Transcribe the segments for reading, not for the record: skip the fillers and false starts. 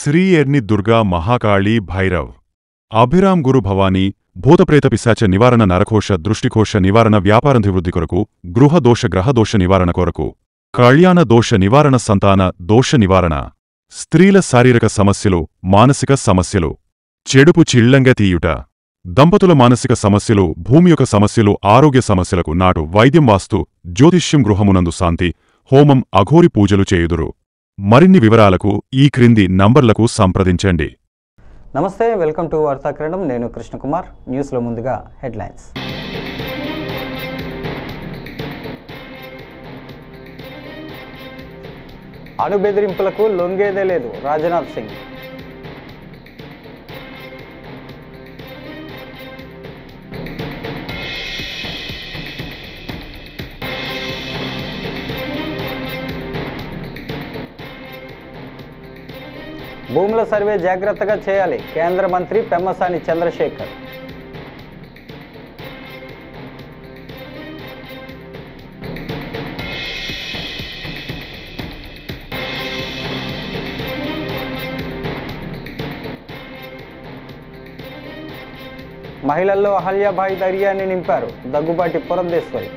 శ్రీ ఎర్ని దుర్గా మహాకాళీ భైరవ్ అభిరామ్ గురు భవానీ భూతప్రేత పిశాచ నివారణ నరకోశ దృష్టికోశ నివారణ వ్యాపారాభివృద్ధి కొరకు గృహదోష గ్రహదోష నివారణ కొరకు కళ్యాణ దోష నివారణ సంతాన దోష నివారణ స్త్రీల శారీరక సమస్యలు మానసిక సమస్యలు చెడుపు చిళ్లంగా తీయుట దంపతుల మానసిక సమస్యలు భూమి యొక్క సమస్యలు ఆరోగ్య సమస్యలకు నాటు వైద్యం వాస్తు జ్యోతిష్యం గృహమునందు శాంతి హోమం అఘోరి పూజలు చేయుదురు మరిన్ని వివరాలకు ఈ క్రింది నంబర్లకు సంప్రదించండి. నమస్తే, వెల్కమ్ టు వార్తాకిరణం. నేను కృష్ణకుమార్. న్యూస్లో ముందుగా హెడ్లైన్స్. అణు బెదిరింపులకు లొంగేదే లేదు రాజ్నాథ్ సింగ్. భూముల సర్వే జాగ్రత్తగా చేయాలి కేంద్ర మంత్రి పెమ్మసాని చంద్రశేఖర్. మహిళల్లో అహల్యాబాయి ధైర్యాన్ని నింపారు దగ్గుబాటి పురంధేశ్వరి.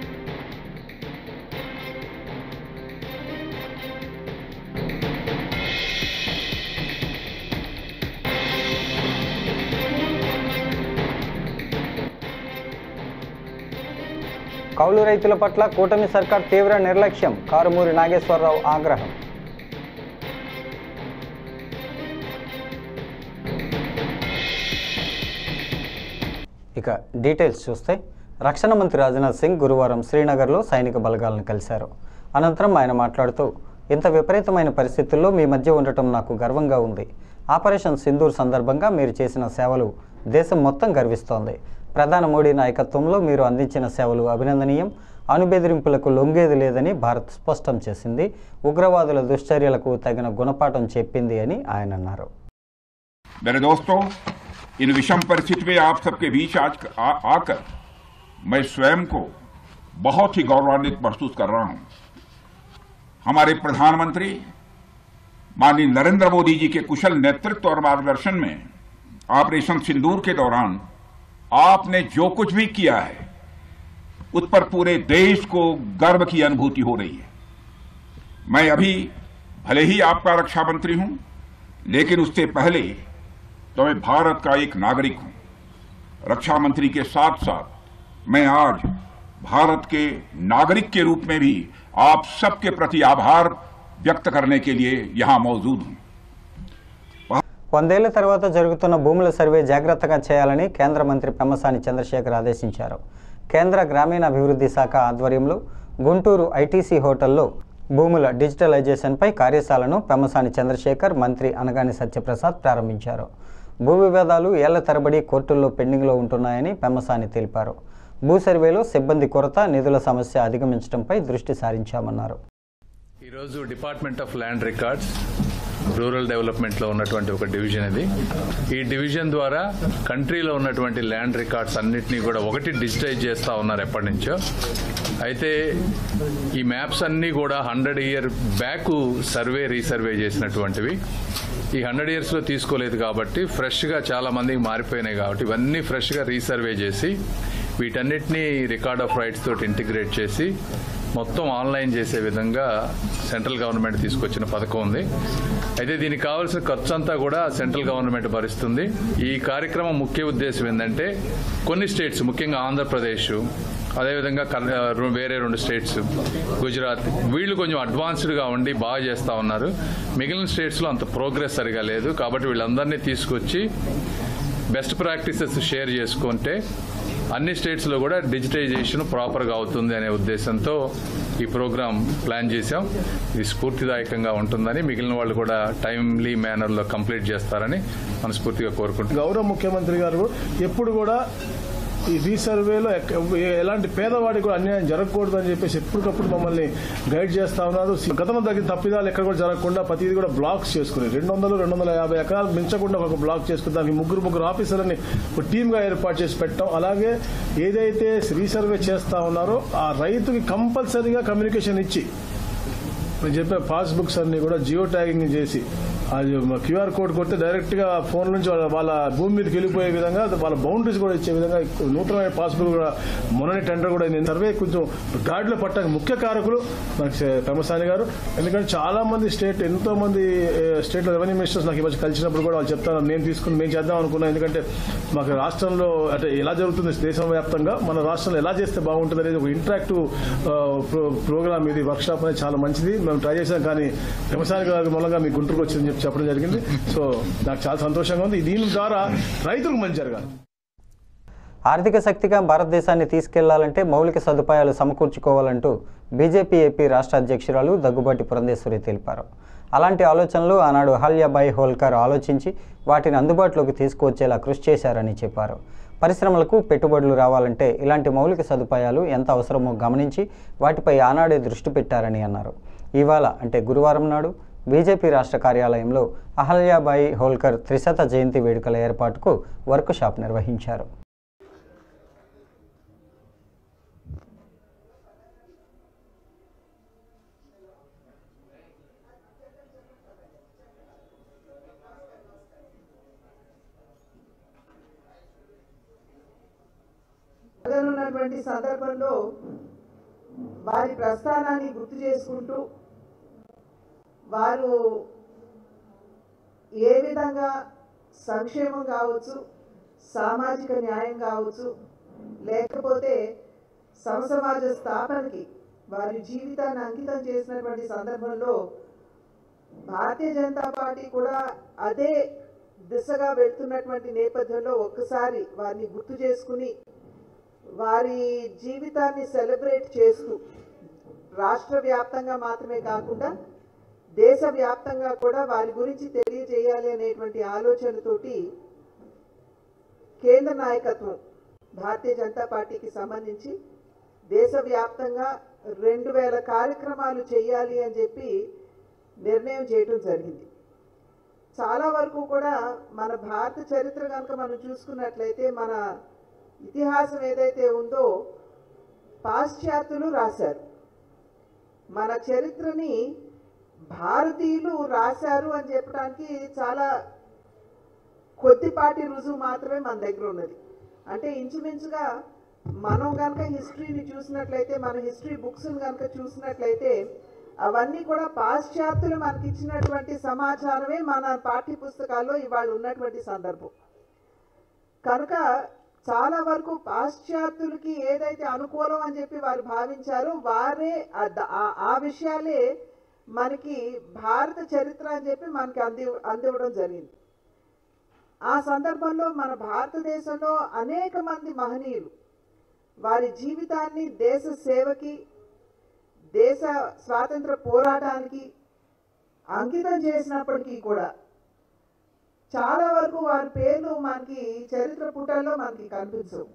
కౌలు రైతుల పట్ల కూటమి సర్కార్ తీవ్ర నిర్లక్ష్యం కారుమూరి నాగేశ్వరరావు ఆగ్రహం. ఇక డీటెయిల్స్ చూస్తే రక్షణ మంత్రి రాజ్నాథ్ సింగ్ గురువారం శ్రీనగర్లో సైనిక బలగాలను కలిశారు. అనంతరం ఆయన మాట్లాడుతూ, ఇంత విపరీతమైన పరిస్థితుల్లో మీ మధ్య ఉండటం నాకు గర్వంగా ఉంది. ఆపరేషన్ సింధూర్ సందర్భంగా మీరు చేసిన సేవలు దేశం మొత్తం గర్విస్తోంది. ప్రధాని మోడీ నాయకత్వంలో మీరు అందించిన సేవలు అభినందనీయం. అణుబెదిరింపులకు లొంగేది లేదని భారత్ స్పష్టం చేసింది. ఉగ్రవాదుల దుశ్చర్యలకు తగిన గుణపాఠం చెప్పింది అని ఆయన అన్నారు. मेरे दोस्तों, इन विषम परिस्थिति में आप सबके बीच आज आकर मैं स्वयं को बहुत ही गौरवान्वित महसूस कर रहा हूं. हमारे प्रधानमंत्री माननीय नरेंद्र मोदी जी के कुशल नेतृत्व और मार्गदर्शन में ऑपरेशन सिंदूर के दौरान आपने जो कुछ भी किया है उस पर पूरे देश को गर्व की अनुभूति हो रही है. मैं अभी भले ही आपका रक्षा मंत्री हूं, लेकिन उससे पहले तो मैं भारत का एक नागरिक हूं. रक्षा मंत्री के साथ साथ मैं आज भारत के नागरिक के रूप में भी आप सबके प्रति आभार व्यक्त करने के लिए यहां मौजूद हूं. 100 ఏళ్ల తర్వాత జరుగుతున్న భూముల సర్వే జాగ్రత్తగా చేయాలని కేంద్ర మంత్రి పెమ్మసాని చంద్రశేఖర్ ఆదేశించారు. కేంద్ర గ్రామీణాభివృద్ధి శాఖ ఆధ్వర్యంలో గుంటూరు ఐటీసీ హోటల్లో భూముల డిజిటలైజేషన్పై కార్యశాలను పెమ్మసాని చంద్రశేఖర్, మంత్రి అనగాని సత్యప్రసాద్ ప్రారంభించారు. భూ వివాదాలు ఏళ్ల తరబడి కోర్టుల్లో పెండింగ్లో ఉంటున్నాయని పెమ్మసాని తెలిపారు. భూ సర్వేలో సిబ్బంది కొరత, నిధుల సమస్య అధిగమించడంపై దృష్టి సారించామన్నారు. ఈరోజు department of land records rural డెవలప్మెంట్లో ఉన్నటువంటి ఒక డివిజన్ ఇది. ఈ డివిజన్ ద్వారా కంట్రీలో ఉన్నటువంటి ల్యాండ్ రికార్డ్స్ అన్నింటినీ కూడా ఒకటి డిజిటైజ్ చేస్తూ ఉన్నారు ఎప్పటి నుంచో. అయితే ఈ మ్యాప్స్ అన్నీ కూడా 100 years బ్యాక్ రీసర్వే చేసినటువంటివి. ఈ 100 yearsలో తీసుకోలేదు కాబట్టి ఫ్రెష్గా చాలా మందికి మారిపోయినాయి కాబట్టి ఇవన్నీ ఫ్రెష్గా రీసర్వే చేసి వీటన్నిటినీ రికార్డ్ ఆఫ్ రైట్స్ తోటి ఇంటిగ్రేట్ చేసి మొత్తం ఆన్లైన్ చేసే విధంగా సెంట్రల్ గవర్నమెంట్ తీసుకొచ్చిన పథకం ఉంది. అయితే దీనికి కావాల్సిన ఖర్చు అంతా కూడా సెంట్రల్ గవర్నమెంట్ భరిస్తుంది. ఈ కార్యక్రమం ముఖ్య ఉద్దేశం ఏంటంటే కొన్ని స్టేట్స్, ముఖ్యంగా ఆంధ్రప్రదేశ్, అదేవిధంగా వేరే 2 స్టేట్స్ గుజరాత్, వీళ్ళు కొంచెం అడ్వాన్స్డ్గా ఉండి బాగా చేస్తూ ఉన్నారు. మిగిలిన స్టేట్స్లో అంత ప్రోగ్రెస్ సరిగా లేదు. కాబట్టి వీళ్ళందరినీ తీసుకొచ్చి బెస్ట్ ప్రాక్టీసెస్ షేర్ చేసుకుంటే అన్ని స్టేట్స్లో కూడా డిజిటైజేషన్ ప్రాపర్గా అవుతుంది అనే ఉద్దేశంతో ఈ ప్రోగ్రాం ప్లాన్ చేశాం. ఇది స్ఫూర్తిదాయకంగా ఉంటుందని, మిగిలిన వాళ్ళు కూడా టైమ్లీ మేనర్లో కంప్లీట్ చేస్తారని మనస్ఫూర్తిగా కోరుకుంటున్నాం. గౌరవ ముఖ్యమంత్రి గారు ఎప్పుడు కూడా ఈ రీసర్వేలో ఎలాంటి పేదవాడికి కూడా అన్యాయం జరగకూడదు అని చెప్పేసి ఎప్పటికప్పుడు మమ్మల్ని గైడ్ చేస్తా ఉన్నారు. గతంలో తగ్గిన తప్పిదాలు ఎక్కడ కూడా జరగకుండా ప్రతిదీ కూడా బ్లాక్స్ చేసుకుని 200-250 ఎకరాలు మించకుండా ఒక బ్లాక్ చేసుకుని దానికి ముగ్గురు ఆఫీసర్లని ఒక టీమ్గా ఏర్పాటు చేసి పెట్టాం. అలాగే ఏదైతే రీసర్వే చేస్తా ఉన్నారో ఆ రైతుకి కంపల్సరీగా కమ్యూనికేషన్ ఇచ్చి నేను చెప్పే పాస్బుక్స్ అన్ని కూడా జియో ట్యాగింగ్ చేసి అది QR కోడ్ కొడితే డైరెక్ట్గా ఫోన్ నుంచి వాళ్ళ భూమి మీదకి వెళ్ళిపోయే విధంగా వాళ్ళ బౌండరీస్ కూడా ఇచ్చే విధంగా నూతనమైన పాస్బుక్ కూడా మొన్ననే టెండర్ కూడా అయింది. సర్వే కొంచెం గాడిలో పట్టడానికి ముఖ్య కారకులు మనకి పెమ్మసాని గారు. ఎందుకంటే చాలా మంది ఎంతో మంది స్టేట్లో రెవెన్యూ మినిస్టర్స్ నాకు ఈ మధ్య కలిసినప్పుడు కూడా వాళ్ళు చెప్తాను, మేము చేద్దాం అనుకున్నాం. ఎందుకంటే మాకు రాష్ట్రంలో అంటే ఎలా జరుగుతుంది దేశవ్యాప్తంగా, మన రాష్ట్రంలో ఎలా చేస్తే బాగుంటుంది అనేది ఒక ఇంటరాక్టివ్ ప్రోగ్రామ్ ఇది. వర్క్షాప్ అనేది చాలా మంచిది, మేము ట్రై చేసాం. కానీ పెమ్మసాని గారి మూలంగా మీ గుంటూరుకు వచ్చిందని చెప్పడం జరిగింది. సో నాకు చాలా సంతోషంగా ఉంది. దీని ద్వారా రైతులకు మంచి జరగాలి. ఆర్థిక శక్తిగా భారతదేశాన్ని తీసుకెళ్లాలంటే మౌలిక సదుపాయాలు సమకూర్చుకోవాలంటూ బీజేపీ ఏపీ రాష్ట్ర అధ్యక్షురాలు దగ్గుబాటి పురంధేశ్వరి తెలిపారు. అలాంటి ఆలోచనలు ఆనాడు అహల్యాబాయి హోల్కర్ ఆలోచించి వాటిని అందుబాటులోకి తీసుకువచ్చేలా కృషి చేశారని చెప్పారు. పరిశ్రమలకు పెట్టుబడులు రావాలంటే ఇలాంటి మౌలిక సదుపాయాలు ఎంత అవసరమో గమనించి వాటిపై ఆనాడే దృష్టి పెట్టారని అన్నారు. ఇవాళ అంటే గురువారం నాడు బీజేపీ రాష్ట్ర కార్యాలయంలో అహల్యాబాయి హోల్కర్ 300వ జయంతి వేడుకల ఏర్పాటుకు వర్క్ షాప్ నిర్వహించారు. ఉన్నటువంటి సందర్భంలో వారి ప్రస్థానాన్ని గుర్తు చేసుకుంటూ వారు ఏ విధంగా సంక్షేమం కావచ్చు, సామాజిక న్యాయం కావచ్చు, లేకపోతే సమసమాజ స్థాపనకి వారి జీవితాన్ని అంకితం చేసినటువంటి సందర్భంలో భారతీయ జనతా పార్టీ కూడా అదే దిశగా వెళ్తున్నటువంటి నేపథ్యంలో ఒక్కసారి వారిని గుర్తు చేసుకుని వారి జీవితాన్ని సెలబ్రేట్ చేస్తూ రాష్ట్ర వ్యాప్తంగా మాత్రమే కాకుండా దేశవ్యాప్తంగా కూడా వారి గురించి తెలియజేయాలి అనేటువంటి ఆలోచనతోటి కేంద్ర నాయకత్వం భారతీయ జనతా పార్టీకి సంబంధించి దేశవ్యాప్తంగా 2000 కార్యక్రమాలు చేయాలి అని చెప్పి నిర్ణయం చేయడం జరిగింది. చాలా వరకు కూడా మన భారత చరిత్ర కనుక మనం చూసుకున్నట్లయితే మన ఇతిహాసం ఏదైతే ఉందో పాశ్చాత్యులు రాశారు. మన చరిత్రని భారతీయులు రాశారు అని చెప్పడానికి చాలా కొద్దిపాటి రుజువు మాత్రమే మన దగ్గర ఉన్నది. అంటే ఇంచుమించుగా మనం కనుక హిస్టరీని చూసినట్లయితే, మన హిస్టరీ బుక్స్ని కనుక చూసినట్లయితే అవన్నీ కూడా పాశ్చాత్యులు మనకి ఇచ్చినటువంటి సమాచారమే మన పాఠ్య పుస్తకాల్లో ఇవాళ ఉన్నటువంటి సందర్భం. కనుక చాలా వరకు పాశ్చాత్యులకి ఏదైతే అనుకూలం అని చెప్పి వారు భావించారో వారే ఆ విషయాలే మనకి భారత చరిత్ర అని చెప్పి మనకి అందివ్వడం జరిగింది. ఆ సందర్భంలో మన భారతదేశంలో అనేక మంది మహనీయులు వారి జీవితాన్ని దేశ సేవకి, దేశ స్వాతంత్ర పోరాటానికి అంకితం చేసినప్పటికీ కూడా చాలా వరకు వారి పేర్లు మనకి చరిత్ర పుటల్లో మనకి కనిపించవు.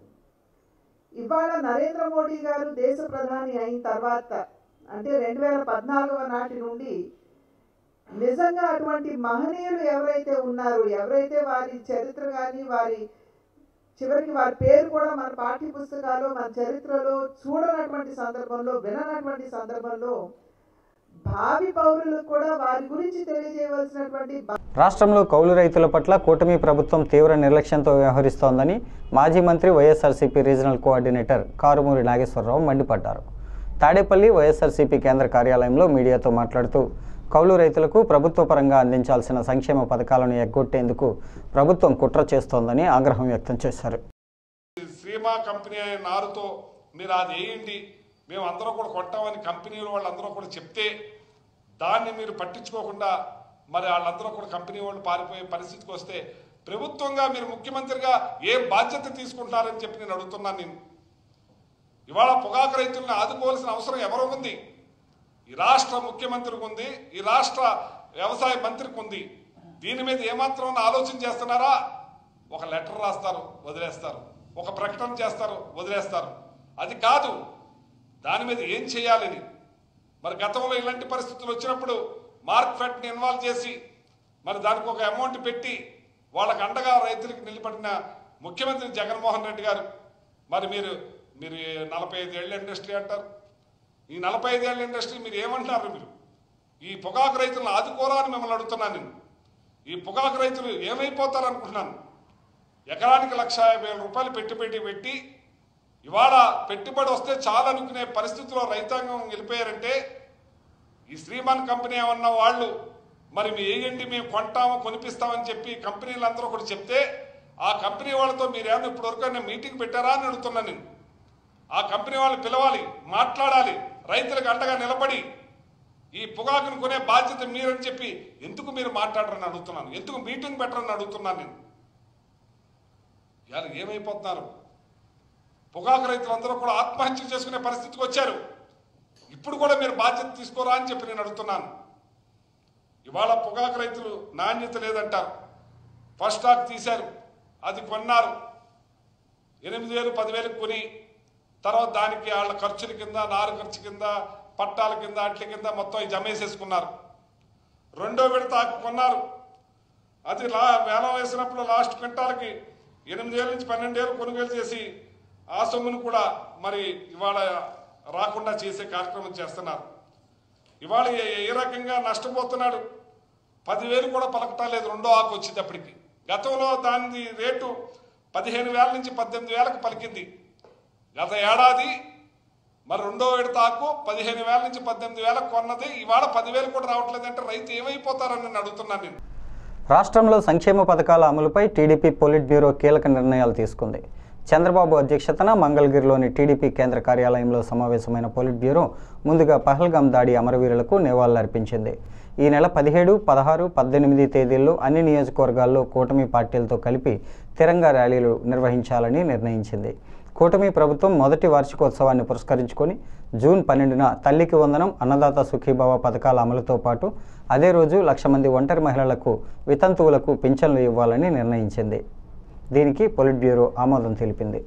ఇవాళ నరేంద్ర మోడీ గారు దేశ ప్రధాని అయిన తర్వాత అంటే 2014 నాటి నుండి నిజంగా అటువంటి మహనీయులు ఎవరైతే ఉన్నారో, ఎవరైతే వారి చరిత్ర కానీ వారి చివరికి వారి పేరు కూడా మన పాఠ్య పుస్తకాలు మన చరిత్రలో చూడనటువంటి సందర్భంలో, విననటువంటి సందర్భంలో భావి పౌరులకు కూడా వారి గురించి తెలియజేయవలసినటువంటి. రాష్ట్రంలో కౌలు రైతుల పట్ల కూటమి ప్రభుత్వం తీవ్ర నిర్లక్ష్యంతో వ్యవహరిస్తోందని మాజీ మంత్రి వైఎస్ఆర్సీపీ రీజనల్ కోఆర్డినేటర్ కారుమూరి నాగేశ్వరరావు మండిపడ్డారు. తాడేపల్లి వైఎస్ఆర్సీపీ కేంద్ర కార్యాలయంలో మీడియాతో మాట్లాడుతూ కౌలు రైతులకు ప్రభుత్వ పరంగా అందించాల్సిన సంక్షేమ పథకాలను ఎగ్గొట్టేందుకు ప్రభుత్వం కుట్ర చేస్తోందని ఆగ్రహం వ్యక్తం చేశారు. శ్రీమా కంపెనీ అనే నారుతో మీరు అది వేయండి, మేము అందరూ కూడా కొట్టామని కంపెనీలు వాళ్ళందరూ కూడా చెప్తే దాన్ని మీరు పట్టించుకోకుండా మరి వాళ్ళందరూ కూడా కంపెనీ వాళ్ళు పారిపోయే పరిస్థితికి వస్తే ప్రభుత్వంగా మీరు ముఖ్యమంత్రిగా ఏ బాధ్యత తీసుకుంటారని చెప్పి నేను అడుగుతున్నాను. నేను ఇవాళ పొగాకు రైతులను ఆదుకోవాల్సిన అవసరం ఎవరు ఉంది? ఈ రాష్ట్ర ముఖ్యమంత్రికి ఉంది, ఈ రాష్ట్ర వ్యవసాయ మంత్రికి ఉంది. దీని మీద ఏమాత్రం ఆలోచన చేస్తున్నారా? ఒక లెటర్ రాస్తారు, వదిలేస్తారు. ఒక ప్రకటన చేస్తారు, వదిలేస్తారు. అది కాదు, దాని మీద ఏం చేయాలని. మరి గతంలో ఇలాంటి పరిస్థితులు వచ్చినప్పుడు మార్కెట్ని ఇన్వాల్వ్ చేసి మరి దానికి ఒక అమౌంట్ పెట్టి వాళ్ళకి అండగా రైతులకు నిలబడిన ముఖ్యమంత్రి జగన్మోహన్ రెడ్డి గారు. మరి మీరు 45 ఏళ్ళ ఇండస్ట్రీ అంటారు. ఈ 45 ఏళ్ళ ఇండస్ట్రీ మీరు ఏమంటున్నారు? మీరు ఈ పొగాకు రైతులను ఆదుకోరా అని మిమ్మల్ని అడుగుతున్నాను నేను. ఈ పొగాకు రైతులు ఏమైపోతారు అనుకుంటున్నాను. ఎకరానికి 1,50,000 రూపాయలు పెట్టి ఇవాళ పెట్టుబడి వస్తే చాలా అనుకునే పరిస్థితిలో రైతాంగం వెళ్ళిపోయారంటే ఈ శ్రీమాన్ కంపెనీ ఏమన్నా వాళ్ళు మరి వేయండి మేము కొంటాము కొనిపిస్తామని చెప్పి కంపెనీలందరూ కూడా చెప్తే ఆ కంపెనీ వాళ్ళతో మీరేమన్నా ఇప్పటివరకు మీటింగ్ పెట్టారా అని అడుగుతున్నా నేను. ఆ కంపెనీ వాళ్ళని పిలవాలి, మాట్లాడాలి, రైతులకు అండగా నిలబడి ఈ పొగాకును కొనే బాధ్యత మీరని చెప్పి ఎందుకు మీరు మాట్లాడరని అడుగుతున్నాను, ఎందుకు మీటింగ్ పెట్టరని అడుగుతున్నాను నేను. ఇవాళ ఏమైపోతున్నారు, పొగాకు రైతులందరూ కూడా ఆత్మహత్య చేసుకునే పరిస్థితికి వచ్చారు. ఇప్పుడు కూడా మీరు బాధ్యత తీసుకోరా అని చెప్పి నేను అడుగుతున్నాను. ఇవాళ పొగాకు రైతులు నాణ్యత లేదంటారు, ఫస్ట్ స్టాక్ తీశారు, అది కొన్నారు, 8,000 10,000 కొని తర్వాత దానికి వాళ్ళ ఖర్చుల కింద, నారు ఖర్చు కింద, పట్టాల కింద, అట్ల కింద మొత్తం జమేసేసుకున్నారు. రెండో విడత కొన్నారు, అది వేలం వేసినప్పుడు లాస్ట్ క్వింటాలకి 8,000 నుంచి 12,000 కొనుగోలు చేసి ఆ సొమ్మును కూడా మరి ఇవాళ రాకుండా చేసే కార్యక్రమం చేస్తున్నారు. ఇవాళ ఏ రకంగా నష్టపోతున్నాడు, 10,000 కూడా పలకటాలేదు రెండో ఆకు వచ్చేటప్పటికి. గతంలో దాని రేటు 15,000 నుంచి 18,000కు పలికింది. గత ఏడాది మరి రెండో విడత ఆకు 15,000 నుంచి 18,000 కొన్నది, ఇవాళ 10,000 కూడా రావట్లేదంటే రైతు ఏమైపోతారని నేను అడుగుతున్నాను నేను. రాష్ట్రంలో సంక్షేమ పథకాల అమలుపై టీడీపీ పొలిట్ బ్యూరో కీలక నిర్ణయాలు తీసుకుంది. చంద్రబాబు అధ్యక్షతన మంగళగిరిలోని టీడీపీ కేంద్ర కార్యాలయంలో సమావేశమైన పొలిట్ బ్యూరో ముందుగా పహల్గాం దాడి అమరవీరులకు నివాళులర్పించింది. ఈ నెల 17, 16, 18 తేదీల్లో అన్ని నియోజకవర్గాల్లో కూటమి పార్టీలతో కలిపి తిరంగా ర్యాలీలు నిర్వహించాలని నిర్ణయించింది. కూటమి ప్రభుత్వం మొదటి వార్షికోత్సవాన్ని పురస్కరించుకొని జూన్ 12న తల్లికి వందనం, అన్నదాత సుఖీభావ పథకాల అమలుతో పాటు అదే రోజు 1,00,000 మంది ఒంటరి మహిళలకు, వితంతువులకు పింఛన్లు ఇవ్వాలని నిర్ణయించింది. దీనికి పొలిట్ బ్యూరో ఆమోదం తెలిపింది.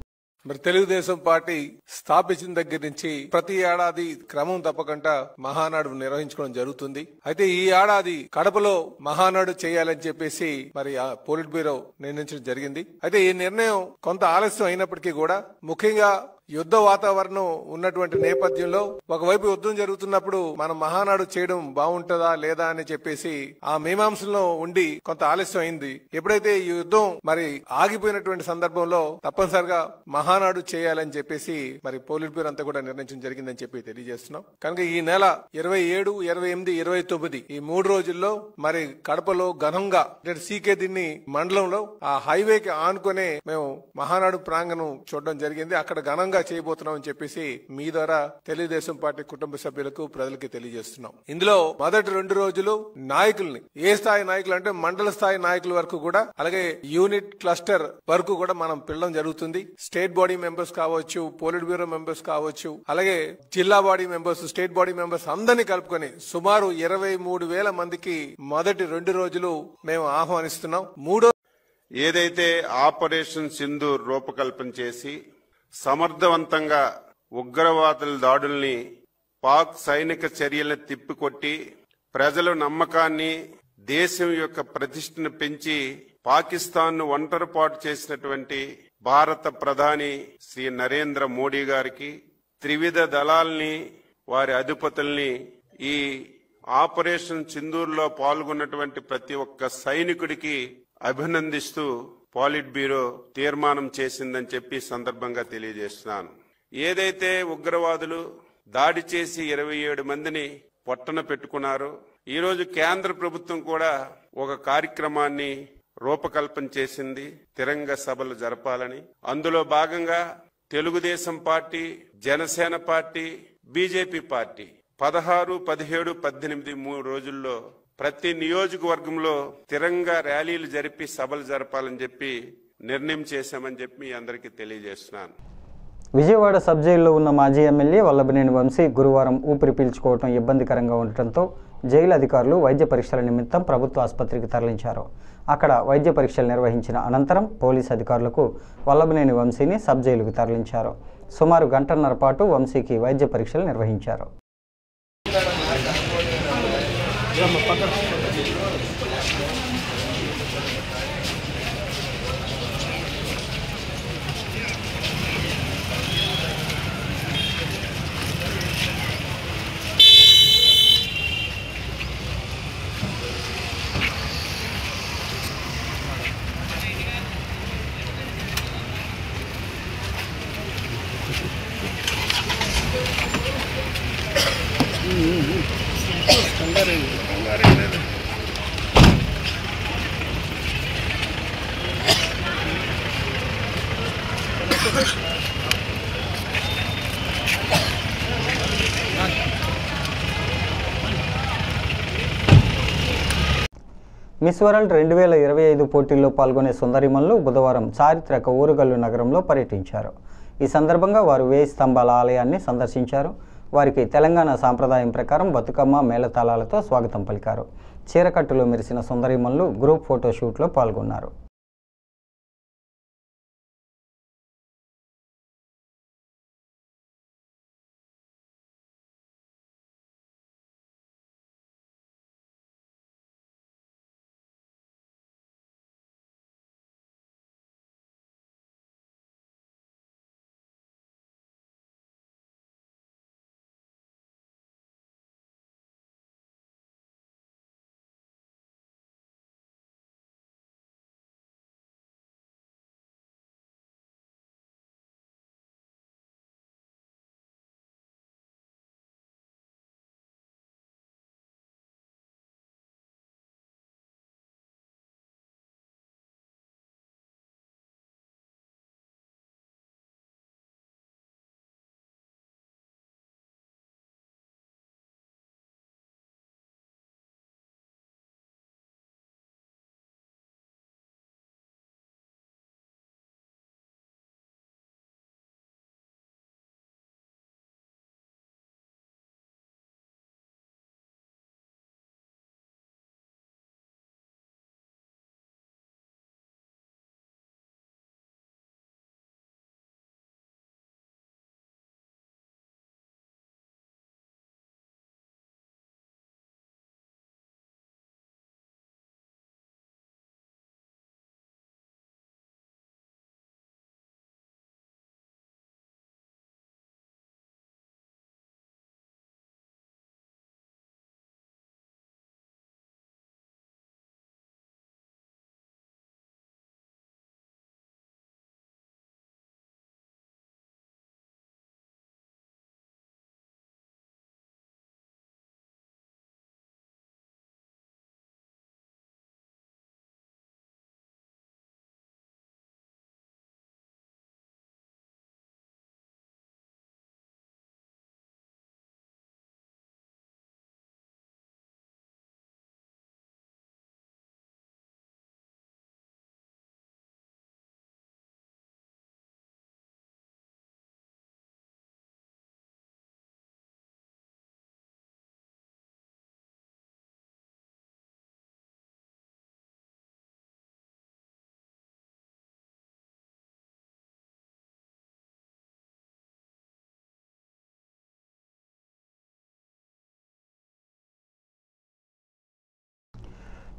మరి తెలుగుదేశం పార్టీ స్థాపించిన దగ్గర నుంచి ప్రతి ఏడాది క్రమం తప్పకుండా మహానాడు నిర్వహించుకోవడం జరుగుతుంది. అయితే ఈ ఏడాది కడపలో మహానాడు చేయాలని చెప్పేసి మరి పొలిట్ బ్యూరో నిర్ణయించడం జరిగింది. అయితే ఈ నిర్ణయం కొంత ఆలస్యం అయినప్పటికీ కూడా ముఖ్యంగా యుద్ధ వాతావరణం ఉన్నటువంటి నేపథ్యంలో ఒకవైపు యుద్ధం జరుగుతున్నప్పుడు మనం మహానాడు చేయడం బాగుంటుందా లేదా అని చెప్పేసి ఆ మీమాంసలో ఉండి కొంత ఆలస్యం అయింది. ఎప్పుడైతే ఈ యుద్ధం మరి ఆగిపోయినటువంటి సందర్భంలో తప్పనిసరిగా మహానాడు చేయాలని చెప్పేసి మరి పోలిట్ బ్యూరో అంతా కూడా నిర్ణయించడం జరిగిందని చెప్పి తెలియజేస్తున్నాం. కనుక ఈ నెల 27, 28, 29 ఈ 3 రోజుల్లో మరి కడపలో ఘనంగా సీకే దిన్ని మండలంలో ఆ హైవేకి ఆనుకునే మేము మహానాడు ప్రాంగణం చూడడం జరిగింది. అక్కడ ఘనంగా చేయబోతున్నాం అని చెప్పేసి మీ ద్వారా తెలుగుదేశం పార్టీ కుటుంబ సభ్యులకు ప్రజలకి తెలియజేస్తున్నాం. ఇందులో మొదటి 2 రోజులు నాయకుల్ని, ఏ స్థాయి నాయకులు అంటే మండల స్థాయి నాయకుల వరకు కూడా, అలాగే యూనిట్ క్లస్టర్ వరకు కూడా మనం పిలవడం జరుగుతుంది. స్టేట్ బాడీ మెంబర్స్ కావచ్చు, పోలిట్ బ్యూరో మెంబర్స్ కావచ్చు, అలాగే జిల్లా body members, state body members అందరినీ కలుపుకొని సుమారు 23,000 మందికి మొదటి 2 రోజులు మేము ఆహ్వానిస్తున్నాం. ఏదైతే ఆపరేషన్ సింధూర్ రూపకల్పన చేసి సమర్థవంతంగా ఉగ్రవాదుల దాడుల్ని, పాక్ సైనిక చర్యలను తిప్పికొట్టి ప్రజల నమ్మకాన్ని, దేశం యొక్క ప్రతిష్టను పెంచి పాకిస్తాన్ను ఒంటరిపాటు చేసినటువంటి భారత ప్రధాని శ్రీ నరేంద్ర మోడీ గారికి, త్రివిధ దళాల్ని, వారి అధిపతుల్ని, ఈ ఆపరేషన్ సింధూర్లో పాల్గొన్నటువంటి ప్రతి ఒక్క సైనికుడికి అభినందిస్తూ పోలిట్ బ్యూరో తీర్మానం చేసిందని చెప్పి సందర్భంగా తెలియజేస్తున్నాను. ఏదైతే ఉగ్రవాదులు దాడి చేసి 27 మందిని పొట్టన పెట్టుకున్నారో, ఈరోజు కేంద్ర ప్రభుత్వం కూడా ఒక కార్యక్రమాన్ని రూపకల్పన చేసింది, తిరంగ సభలు జరపాలని. అందులో భాగంగా Telugu Desam party, Janasena party, BJP party 16, 17, 18 3 రోజుల్లో ప్రతి నియోజకవర్గంలో తిరంగా ర్యాలీలు జరిపి సభలు జరపాలని చెప్పి నిర్ణయం చేశామని చెప్పి మీ అందరికీ తెలియజేస్తున్నాను. విజయవాడ సబ్ జైల్లో ఉన్న మాజీ ఎమ్మెల్యే వల్లభనేని వంశీ గురువారం ఊపిరి పీల్చుకోవడం ఇబ్బందికరంగా ఉండటంతో జైలు అధికారులు వైద్య పరీక్షల నిమిత్తం ప్రభుత్వ ఆసుపత్రికి తరలించారు. అక్కడ వైద్య పరీక్షలు నిర్వహించిన అనంతరం పోలీసు అధికారులకు వల్లభనేని వంశీని సబ్ జైలుకు తరలించారు. సుమారు 1.5 గంటల పాటు వంశీకి వైద్య పరీక్షలు నిర్వహించారు. మిస్ వరల్డ్ 2025 పోటీల్లో పాల్గొనే సుందరిమణులు బుధవారం చారిత్రక ఊరుగల్లు నగరంలో పర్యటించారు. ఈ సందర్భంగా వారు 1000 స్తంభాల ఆలయాన్ని సందర్శించారు. వారికి తెలంగాణ సాంప్రదాయం ప్రకారం బతుకమ్మ మేళతాళాలతో స్వాగతం పలికారు. చీరకట్టులో మెరిసిన సుందరిమణులు గ్రూప్ ఫోటోషూట్లో పాల్గొన్నారు.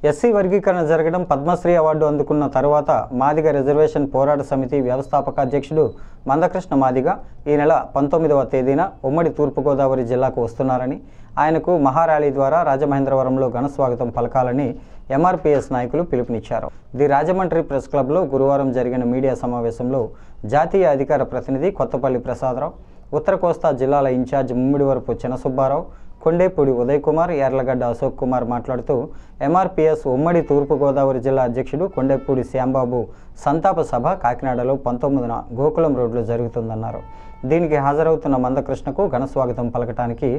ఎస్సీ వర్గీకరణ జరగడం పద్మశ్రీ అవార్డు అందుకున్న తరువాత మాదిగ రిజర్వేషన్ పోరాట సమితి వ్యవస్థాపక అధ్యక్షుడు మందకృష్ణ మాదిగ ఈ నెల 19వ తేదీన ఉమ్మడి తూర్పుగోదావరి జిల్లాకు వస్తున్నారని, ఆయనకు మహార్యాలీ ద్వారా రాజమహేంద్రవరంలో ఘన స్వాగతం పలకాలని ఎంఆర్పీఎస్ నాయకులు పిలుపునిచ్చారు. ది రాజమండ్రి ప్రెస్ క్లబ్లో గురువారం జరిగిన మీడియా సమావేశంలో జాతీయ అధికార ప్రతినిధి కొత్తపల్లి ప్రసాదరావు, ఉత్తర కోస్తా జిల్లాల ఇన్ఛార్జ్ ముమ్మిడివరపు చినసుబ్బారావు, కొండేపూడి ఉదయ్ కుమార్, యార్లగడ్డ అశోక్ కుమార్ మాట్లాడుతూ ఎంఆర్పీఎస్ ఉమ్మడి తూర్పుగోదావరి జిల్లా అధ్యక్షుడు కొండేపూడి శ్యాంబాబు సంతాప సభ కాకినాడలో 19న గోకులం రోడ్లో జరుగుతుందన్నారు. దీనికి హాజరవుతున్న మందకృష్ణకు ఘనస్వాగతం పలకటానికి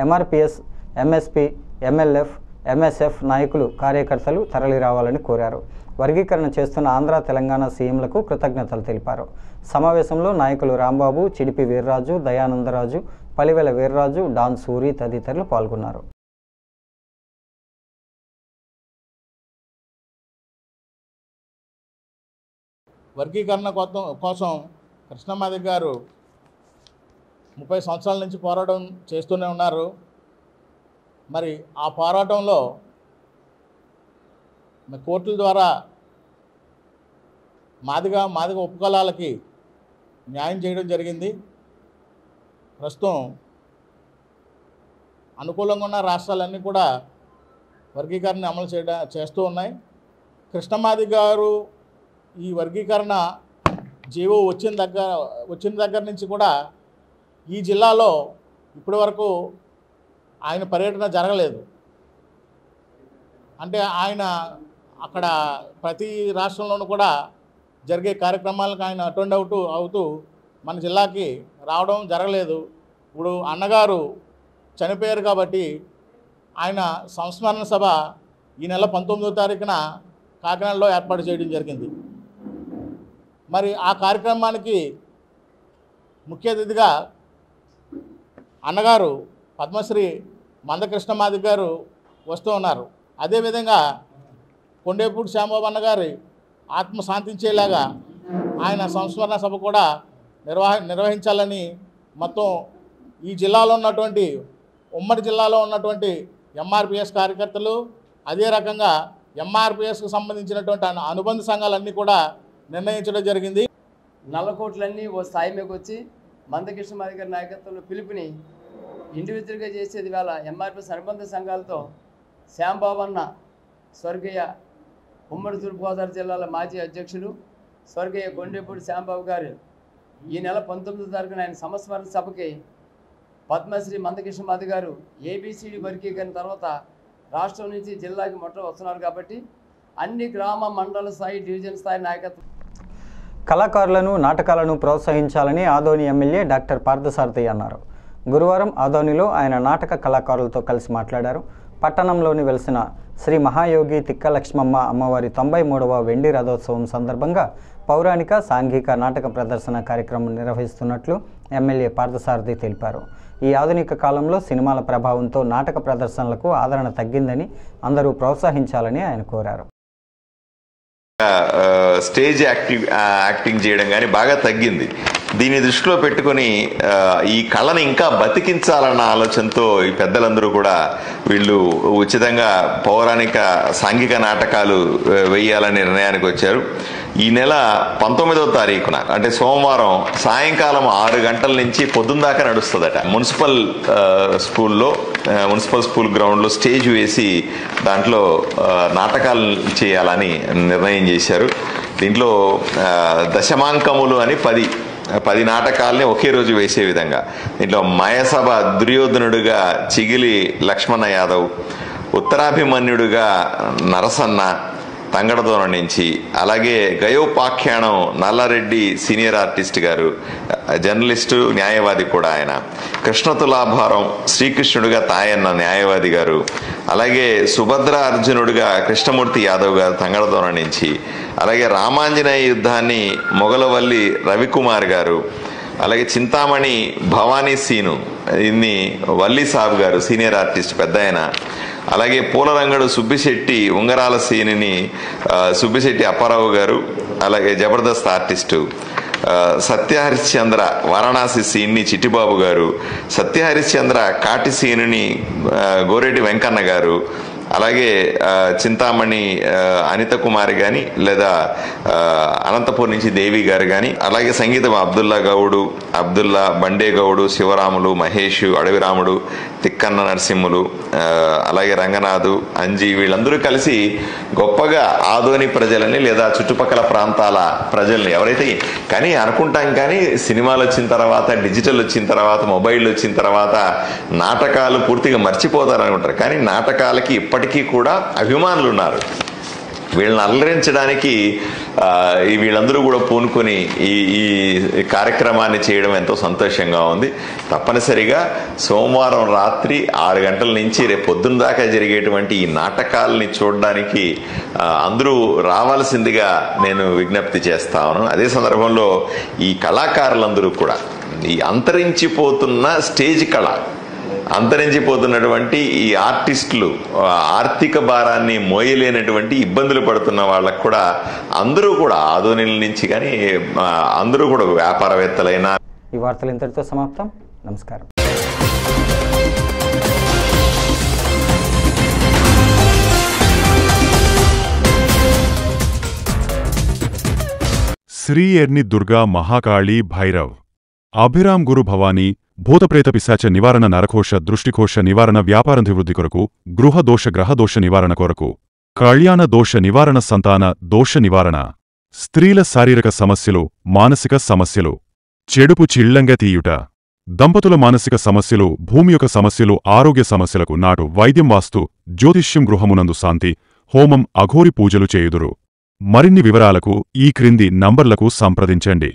ఎంఆర్పీఎస్, ఎంఎస్పీ, ఎంఎల్ఎఫ్, ఎంఎస్ఎఫ్ నాయకులు, కార్యకర్తలు తరలిరావాలని కోరారు. వర్గీకరణ చేస్తున్న ఆంధ్ర, తెలంగాణ సీఎంలకు కృతజ్ఞతలు తెలిపారు. సమావేశంలో నాయకులు రాంబాబు, చిడిపి వీర్రాజు, దయానందరాజు, పలివెల వీర్రాజు, డాన్ సూరి తదితరులు పాల్గొన్నారు. వర్గీకరణ కోసం కృష్ణమాది గారు 30 సంవత్సరాల నుంచి పోరాటం చేస్తూనే ఉన్నారు. మరి ఆ పోరాటంలో కోర్టుల ద్వారా మాదిగ ఉపకులాలకి న్యాయం చేయడం జరిగింది. ప్రస్తుతం అనుకూలంగా ఉన్న రాష్ట్రాలన్నీ కూడా వర్గీకరణ అమలు చేస్తూ ఉన్నాయి. కృష్ణమాది గారు ఈ వర్గీకరణ జీవో వచ్చిన దగ్గర నుంచి కూడా ఈ జిల్లాలో ఇప్పటి వరకు ఆయన పర్యటన జరగలేదు. అంటే ఆయన అక్కడ ప్రతి రాష్ట్రంలోనూ కూడా జరిగే కార్యక్రమాలకు ఆయన అటెండ్ అవుతూ మన జిల్లాకి రావడం జరగలేదు. ఇప్పుడు అన్నగారు చనిపోయారు కాబట్టి ఆయన సంస్మరణ సభ ఈ నెల 19వ తారీఖున కాకినాడలో ఏర్పాటు చేయడం జరిగింది. మరి ఆ కార్యక్రమానికి ముఖ్య అతిథిగా అన్నగారు పద్మశ్రీ మందకృష్ణమాది గారు వస్తూ ఉన్నారు. అదేవిధంగా కొండేపూడి శ్యాంబాబు అన్నగారి ఆత్మ శాంతించేలాగా ఆయన సంస్మరణ సభ కూడా నిర్వహించాలని మొత్తం ఈ జిల్లాలో ఉన్నటువంటి ఉమ్మడి జిల్లాలో ఉన్నటువంటి ఎంఆర్పిఎస్ కార్యకర్తలు, అదే రకంగా ఎంఆర్పిఎస్కు సంబంధించినటువంటి అనుబంధ సంఘాలన్నీ కూడా నిర్ణయించడం జరిగింది. నల్లకోట్లన్నీ ఓ స్థాయి మీదకి వచ్చి మందకృష్ణమాది గారి నాయకత్వంలో పిలుపుని ఇండివిజువల్గా చేసేది వేళ ఎంఆర్పిఎస్ అనుబంధ సంఘాలతో శ్యాంబాబు అన్న స్వర్గీయ ఉమ్మడి తూర్పుగోదావరి జిల్లాల మాజీ అధ్యక్షులు స్వర్గీయ కొండేపూడి శ్యాంబాబు గారు ఈ నెల 19వ తారీఖున ఆయన సంస్మరణ సభకి పద్మశ్రీ మందకృష్ణమాది గారు ఏబిసిడి వర్గీకరణ తర్వాత రాష్ట్రం నుంచి జిల్లాకి వస్తున్నారు కాబట్టి అన్ని గ్రామ మండల స్థాయి డివిజన్ స్థాయి నాయకత్వం కళాకారులను నాటకాలను ప్రోత్సహించాలని ఆదోని ఎమ్మెల్యే డాక్టర్ పార్థసారథి అన్నారు. గురువారం ఆదోనిలో ఆయన నాటక కళాకారులతో కలిసి మాట్లాడారు. పట్టణంలోని వెలిసిన శ్రీ మహాయోగి తిక్కలక్ష్మమ్మ అమ్మవారి 93వ వెండి రథోత్సవం సందర్భంగా పౌరాణిక సాంఘిక నాటక ప్రదర్శన కార్యక్రమం నిర్వహిస్తున్నట్లు ఎమ్మెల్యే పార్థసారథి తెలిపారు. ఈ ఆధునిక కాలంలో సినిమాల ప్రభావంతో నాటక ప్రదర్శనలకు ఆదరణ తగ్గిందని అందరూ ప్రోత్సహించాలని ఆయన కోరారు. స్టేజ్ యాక్టింగ్ చేయడం కానీ బాగా తగ్గింది. దీన్ని దృష్టిలో పెట్టుకుని ఈ కళని ఇంకా బతికించాలన్న ఆలోచనతో ఈ పెద్దలందరూ కూడా వీళ్ళు ఉచితంగా పౌరాణిక సాంఘిక నాటకాలు వేయాలనే నిర్ణయానికి వచ్చారు. ఈ నెల 19వ తారీఖున అంటే సోమవారం సాయంకాలం 6 గంటల నుంచి పొద్దున్న దాకా నడుస్తుందట. మున్సిపల్ స్కూల్ గ్రౌండ్లో స్టేజ్ వేసి దాంట్లో నాటకాలు చేయాలని నిర్ణయం చేశారు. దీంట్లో దశమాంకములు అని 10 నాటకాలని ఒకే రోజు వేసే విధంగా దీంట్లో మాయసభ దుర్యోధనుడుగా చిగిలి లక్ష్మణ యాదవ్, ఉత్తరాభిమన్యుడుగా నరసన్న తంగడదోన నుంచి, అలాగే గయోపాఖ్యానం నల్లారెడ్డి సీనియర్ ఆర్టిస్ట్ గారు, జర్నలిస్టు న్యాయవాది కూడా ఆయన, కృష్ణతులాభారం శ్రీకృష్ణుడిగా తాయన్న న్యాయవాది గారు, అలాగే సుభద్ర అర్జునుడిగా కృష్ణమూర్తి యాదవ్ గారు తంగడదోన నుంచి, అలాగే రామాంజనేయ యుద్ధాన్ని మొగలవల్లి రవికుమార్ గారు, అలాగే చింతామణి భవానీ సీను ఇన్ని వల్లి సాబ్ గారు సీనియర్ ఆర్టిస్ట్ పెద్ద ఆయన, అలాగే పూలరంగడు సుబ్బిశెట్టి ఉంగరాల సీనిని సుబ్బిశెట్టి అప్పారావు గారు, అలాగే జబర్దస్త్ ఆర్టిస్టు సత్యహరిశ్చంద్ర వారణాసి సీన్ని చిట్టిబాబు గారు, సత్యహరిశ్చంద్ర కాటి సీనుని గోరెడ్డి వెంకన్న గారు, అలాగే చింతామణి అనిత కుమారి కానీ లేదా అనంతపూర్ నుంచి దేవి గారు కానీ, అలాగే సంగీతం అబ్దుల్లా గౌడు, అబ్దుల్లా బండే గౌడు, శివరాములు, మహేష్, అడవిరాముడు, తిక్కన్న నరసింహులు, అలాగే రంగనాథు, అంజీ వీళ్ళందరూ కలిసి గొప్పగా ఆదోని ప్రజలని లేదా చుట్టుపక్కల ప్రాంతాల ప్రజల్ని ఎవరైతే కానీ అనుకుంటాం కానీ సినిమాలు వచ్చిన తర్వాత, డిజిటల్ వచ్చిన తర్వాత, మొబైల్ వచ్చిన తర్వాత నాటకాలు పూర్తిగా మర్చిపోతారు అనుకుంటారు. కానీ నాటకాలకి ఇప్పటికీ కూడా అభిమానులు ఉన్నారు. వీళ్ళని అలరించడానికి వీళ్ళందరూ కూడా పూనుకొని ఈ కార్యక్రమాన్ని చేయడం ఎంతో సంతోషంగా ఉంది. తప్పనిసరిగా సోమవారం రాత్రి 6 గంటల నుంచి రేపు పొద్దున్న దాకా జరిగేటువంటి ఈ నాటకాలని చూడడానికి అందరూ రావాల్సిందిగా నేను విజ్ఞప్తి చేస్తాను. అదే సందర్భంలో ఈ కళాకారులందరూ కూడా ఈ అంతరించిపోతున్న స్టేజ్ కళ, అంతరించిపోతున్నటువంటి ఈ ఆర్టిస్టులు ఆర్థిక భారాన్ని మోయలేనటువంటి ఇబ్బందులు పడుతున్న వాళ్ళకు కూడా అందరూ కూడా ఆదోనిల నుంచి కానీ అందరూ కూడా వ్యాపారవేత్తలైన. ఈ వార్తలు ఇంతటితో సమాప్తం. నమస్కారం. శ్రీ ఎర్ని దుర్గా మహాకాళీ భైరవ్ అభిరామ్ గురు భవానీ భూతప్రేత పిశాచ నివారణ నరకోశ దృష్టికోశ నివారణ వ్యాపారాభివృద్ధి కొరకు గృహదోష గ్రహదోష నివారణ కొరకు కళ్యాణ దోష నివారణ సంతాన దోష నివారణ స్త్రీల శారీరక సమస్యలు మానసిక సమస్యలు చెడుపు చిళ్లంగ తీయుట దంపతుల మానసిక సమస్యలు భూమి యొక్క సమస్యలు ఆరోగ్య సమస్యలకు నాటు వైద్యం వాస్తు జ్యోతిష్యం గృహమునందు శాంతి హోమం అఘోరి పూజలు చేయుదురు. మరిన్ని వివరాలకు ఈ క్రింది నంబర్లకు సంప్రదించండి.